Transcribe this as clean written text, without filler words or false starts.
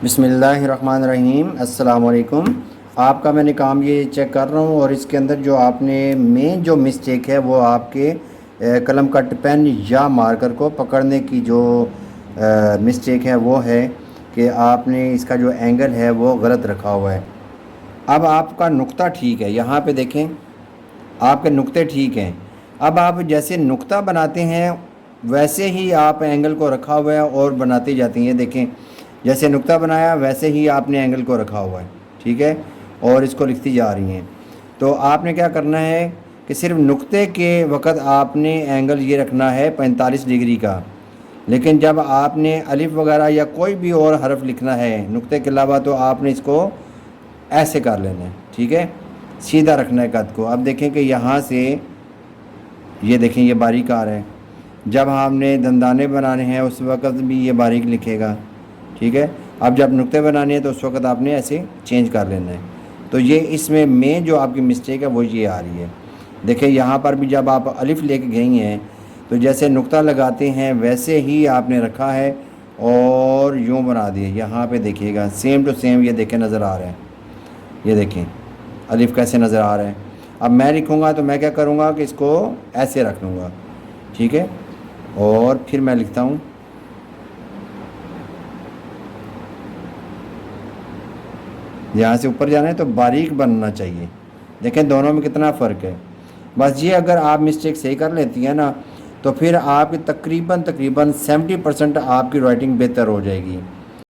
بسم اللہ الرحمن الرحیم۔ السلام علیکم۔ آپ کا میں نے کام یہ چیک کر رہا ہوں، اور اس کے اندر جو آپ نے مین جو مسٹیک ہے وہ آپ کے قلم کٹ پین یا مارکر کو پکڑنے کی جو مسٹیک ہے وہ ہے کہ آپ نے اس کا جو اینگل ہے وہ غلط رکھا ہوا ہے۔ اب آپ کا نقطہ ٹھیک ہے، یہاں پہ دیکھیں آپ کے نقطے ٹھیک ہیں۔ اب آپ جیسے نقطہ بناتے ہیں ویسے ہی آپ اینگل کو رکھا ہوا ہے اور بناتے جاتے ہیں۔ یہ دیکھیں جیسے نقطہ بنایا ویسے ہی آپ نے اینگل کو رکھا ہوا ہے، ٹھیک ہے، اور اس کو لکھتی جا رہی ہیں۔ تو آپ نے کیا کرنا ہے کہ صرف نقطے کے وقت آپ نے اینگل یہ رکھنا ہے 45 ڈگری کا، لیکن جب آپ نے الف وغیرہ یا کوئی بھی اور حرف لکھنا ہے نقطے کے علاوہ تو آپ نے اس کو ایسے کر لینا ہے، ٹھیک ہے، سیدھا رکھنا ہے قد کو۔ اب دیکھیں کہ یہاں سے یہ دیکھیں یہ باریک آ رہا ہے، جب ہم نے دندانے بنانے ہیں اس وقت بھی یہ باریک لکھے گا، ٹھیک ہے۔ اب جب نقطے بنانے ہیں تو اس وقت آپ نے ایسے چینج کر لینا ہے۔ تو یہ اس میں مین جو آپ کی مسٹیک ہے وہ یہ آ رہی ہے۔ دیکھیں یہاں پر بھی جب آپ الف لے کے گئی ہیں تو جیسے نقطہ لگاتے ہیں ویسے ہی آپ نے رکھا ہے اور یوں بنا دیے۔ یہاں پہ دیکھیے گا سیم ٹو سیم، یہ دیکھیں نظر آ رہا ہے، یہ دیکھیں الف کیسے نظر آ رہا ہے۔ اب میں لکھوں گا تو میں کیا کروں گا کہ اس کو ایسے رکھ لوں گا، ٹھیک ہے، اور پھر میں لکھتا ہوں یہاں سے اوپر جانا ہے تو باریک بننا چاہیے۔ دیکھیں دونوں میں کتنا فرق ہے۔ بس یہ اگر آپ مسٹیک صحیح کر لیتی ہیں نا تو پھر آپ کی تقریباً 70% آپ کی رائٹنگ بہتر ہو جائے گی۔